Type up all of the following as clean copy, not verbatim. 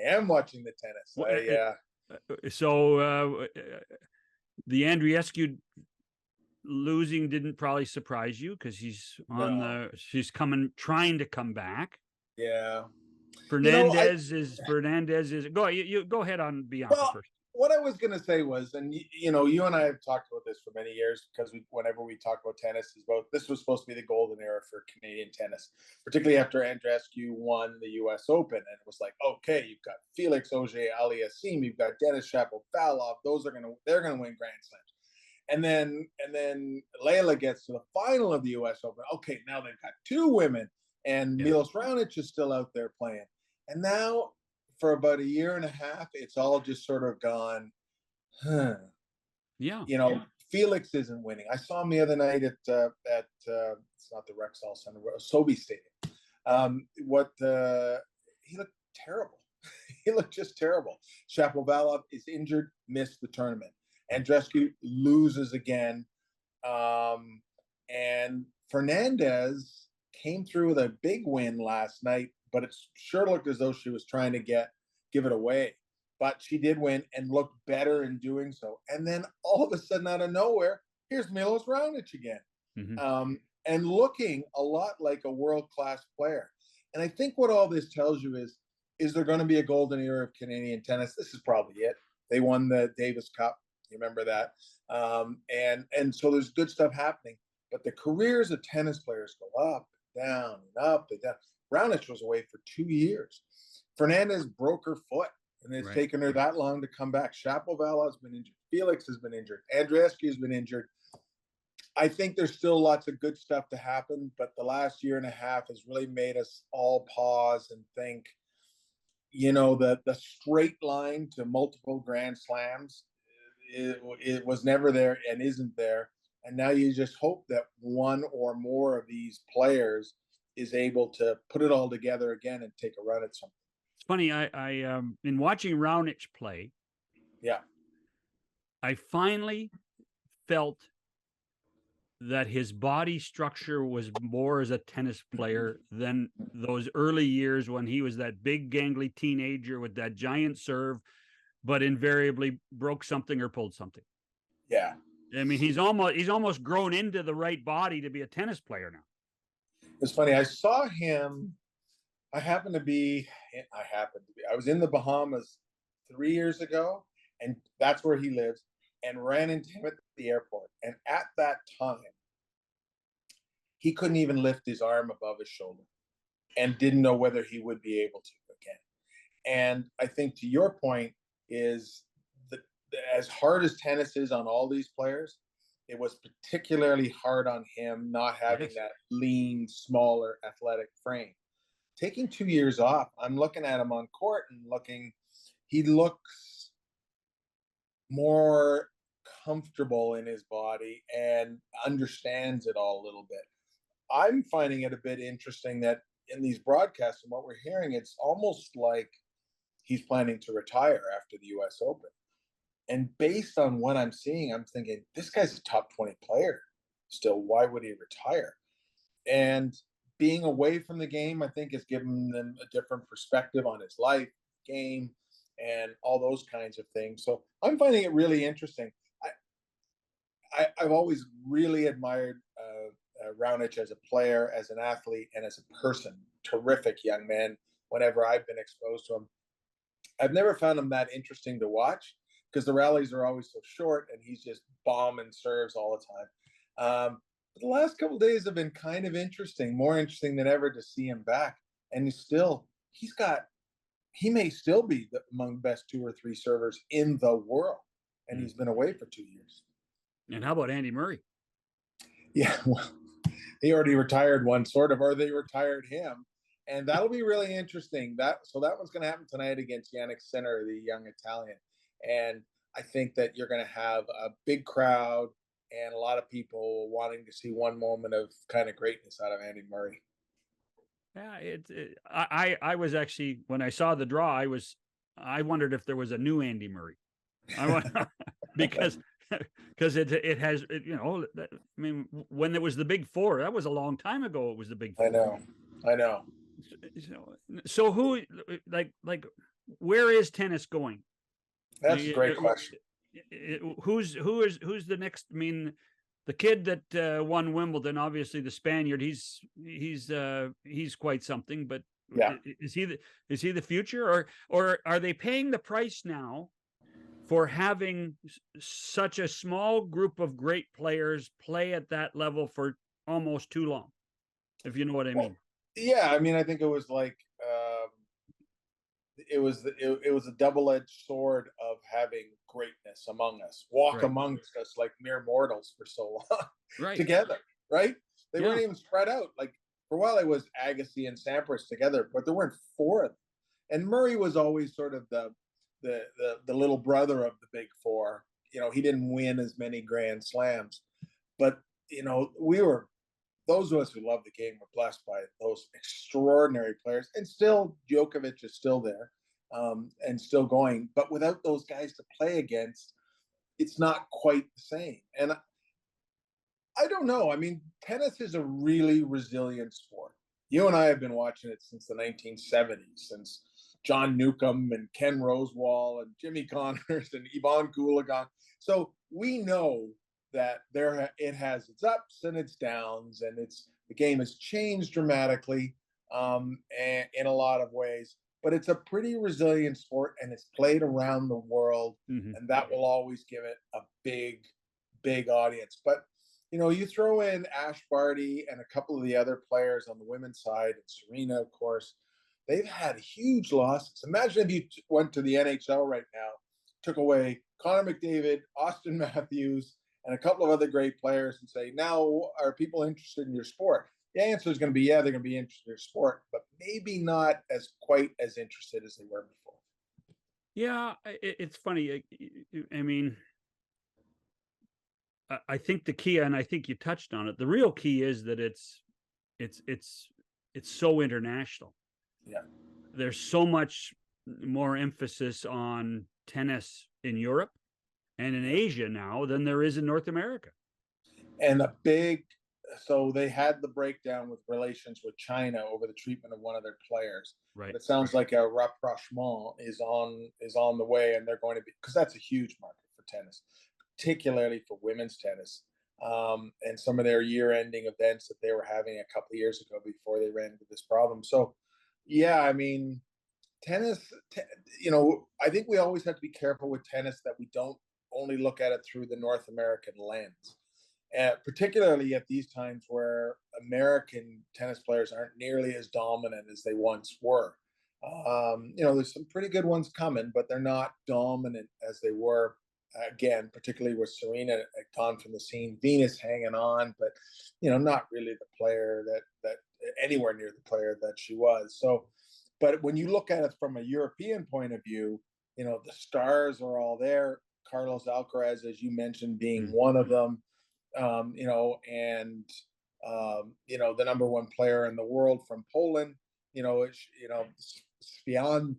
I am watching the tennis. So the Andreescu losing didn't probably surprise you because she's trying to come back. Yeah. Fernandez is go ahead on Bianca first. What I was going to say was, and you and I have talked about this for many years, because whenever we talk about tennis, this was supposed to be the golden era for Canadian tennis, particularly after Andreescu won the U.S. Open, and it was like, okay, you've got Felix Auger-Aliassime, you've got Denis Shapovalov, they're gonna win Grand Slams, and then Layla gets to the final of the U.S. Open. Okay, now they've got two women, and Milos Raonic is still out there playing, and now, for about a year and a half, it's all just sort of gone, Felix isn't winning. I saw him the other night at it's not the Rexall Center, Sobe Stadium. He looked terrible. He looked just terrible. Shapovalov is injured, missed the tournament. Andreescu loses again. And Fernandez came through with a big win last night, but it sure looked as though she was trying to give it away. But she did win and looked better in doing so. And then all of a sudden, out of nowhere, here's Milos Raonic again. Mm-hmm. And looking a lot like a world-class player. And I think what all this tells you is there going to be a golden era of Canadian tennis? This is probably it. They won the Davis Cup. You remember that? And so there's good stuff happening. But the careers of tennis players go up, down, and up, and down. Raonic was away for 2 years. Fernandez broke her foot, and it's taken her that long to come back. Shapovalov's been injured. Felix has been injured. Andreescu has been injured. I think there's still lots of good stuff to happen, but the last year and a half has really made us all pause and think, the straight line to multiple Grand Slams, it was never there and isn't there. And now you just hope that one or more of these players is able to put it all together again and take a run at something. It's funny. I in watching Raonic play. Yeah. I finally felt that his body structure was more as a tennis player than those early years when he was that big gangly teenager with that giant serve, but invariably broke something or pulled something. Yeah. I mean, he's almost grown into the right body to be a tennis player now. It's funny. I saw him. I was in the Bahamas 3 years ago, and that's where he lives, and ran into him at the airport. And at that time, he couldn't even lift his arm above his shoulder and didn't know whether he would be able to again. And I think, to your point, is as hard as tennis is on all these players, it was particularly hard on him not having that lean, smaller, athletic frame. Taking 2 years off, I'm looking at him on court and he looks more comfortable in his body and understands it all a little bit. I'm finding it a bit interesting that in these broadcasts and what we're hearing, it's almost like he's planning to retire after the U.S. Open. And based on what I'm seeing, I'm thinking, this guy's a top 20 player still. Why would he retire? And being away from the game, I think, has given them a different perspective on his life, game, and all those kinds of things. So I'm finding it really interesting. I've always really admired Raonic as a player, as an athlete, and as a person. Terrific young man whenever I've been exposed to him. I've never found him that interesting to watch, because the rallies are always so short and he's just bombing serves all the time. But the last couple of days have been kind of interesting, more interesting than ever to see him back. And he may still be among the best 2 or 3 servers in the world. And he's been away for 2 years. And how about Andy Murray? Yeah, well, he already retired one, sort of, or they retired him. And that'll be really interesting. So that one's going to happen tonight against Yannick Sinner, the young Italian. And I think that you're going to have a big crowd and a lot of people wanting to see one moment of kind of greatness out of Andy Murray. Yeah, I was actually, when I saw the draw, I wondered if there was a new Andy Murray. Because it has, I mean, when it was the Big Four, that was a long time ago. It was the Big Four. I know. So who, like, where is tennis going? That's a great question. Who's the next? I mean, the kid that won Wimbledon, obviously the Spaniard, he's quite something. But Yeah. is he the future, or are they paying the price now for having such a small group of great players play at that level for almost too long? If you know what I Well, mean. yeah, I mean, I think it was like it was a double-edged sword of having greatness among us, walk Right. amongst us like mere mortals for so long Right. together, right? They Yeah. weren't even spread out. Like for a while, it was Agassi and Sampras together, but there weren't four of them. And Murray was always sort of the little brother of the big four. You know, he didn't win as many Grand Slams, but you know, we were those of us who love the game were blessed by those extraordinary players. And still, Djokovic is still there and still going. But without those guys to play against, it's not quite the same. And I don't know. I mean, tennis is a really resilient sport. You and I have been watching it since the 1970s, since John Newcomb and Ken Rosewall and Jimmy Connors and Yvonne Goolagong. So we know that it has its ups and its downs, and the game has changed dramatically and in a lot of ways. But it's a pretty resilient sport, and it's played around the world, Mm-hmm. and that will always give it a big audience. But you know, you throw in Ash Barty and a couple of the other players on the women's side, and Serena, of course, they've had huge losses. Imagine if you went to the NHL right now, took away Connor McDavid, Austin Matthews, and a couple of other great players and say, now are people interested in your sport? The answer is going to be, yeah, they're going to be interested in your sport, but maybe not as quite as interested as they were before. Yeah, it's funny. I mean, I think the key, and I think you touched on it. The real key is that it's it's so international. Yeah. There's so much more emphasis on tennis in Europe and in Yeah. Asia now than there is in North America. And so they had the breakdown with relations with China over the treatment of one of their players. Right. But it sounds like a rapprochement is on the way, and they're going to be, because that's a huge market for tennis, particularly for women's tennis. And some of their year-ending events that they were having a couple of years ago before they ran into this problem. So, yeah, I mean, tennis. You know, I think we always have to be careful with tennis that we don't only look at it through the North American lens, particularly at these times where American tennis players aren't nearly as dominant as they once were. You know, there's some pretty good ones coming, but they're not dominant as they were. Again, particularly with Serena gone from the scene, Venus hanging on, but you know, not really the player that anywhere near the player that she was. So, but when you look at it from a European point of view, you know, the stars are all there. Carlos Alcaraz, as you mentioned, being one of them. You know, and you know, the number one player in the world from Poland. You know, Swiatek.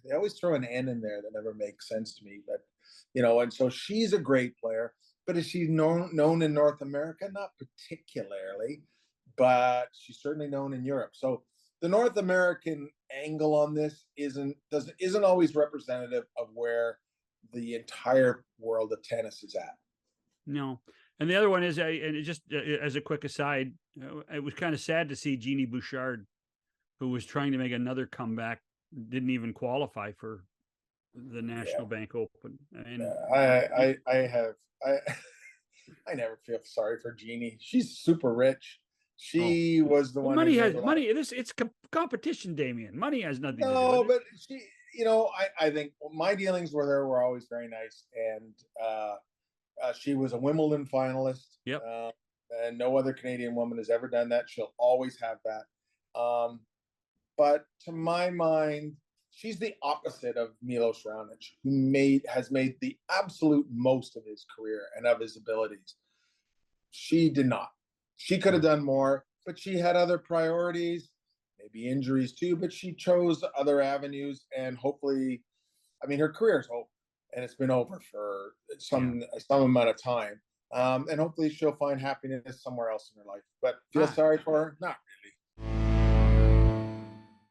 They always throw an N in there that never makes sense to me, but you know, and so she's a great player. But is she known in North America? Not particularly, but she's certainly known in Europe. So the North American angle on this isn't always representative of where the entire world of tennis is at. No. And the other one is, and just as a quick aside, it was kind of sad to see Jeannie Bouchard, who was trying to make another comeback, didn't even qualify for the National Bank Open. And I I never feel sorry for Jeannie. She's super rich. She was the well, one who money made has a lot of. money. It's competition, Damien. Money has nothing to do No, with it. but she, you know, I think my dealings with her were always very nice, and she was a Wimbledon finalist. Yep. And no other Canadian woman has ever done that. She'll always have that. But to my mind, she's the opposite of Milos Raonic, who has made the absolute most of his career and of his abilities. She did not. She could have done more, but she had other priorities, maybe injuries too, but she chose other avenues, and hopefully, I mean, her career is over, and it's been over for some amount of time. And hopefully she'll find happiness somewhere else in her life. But feel sorry for her? Not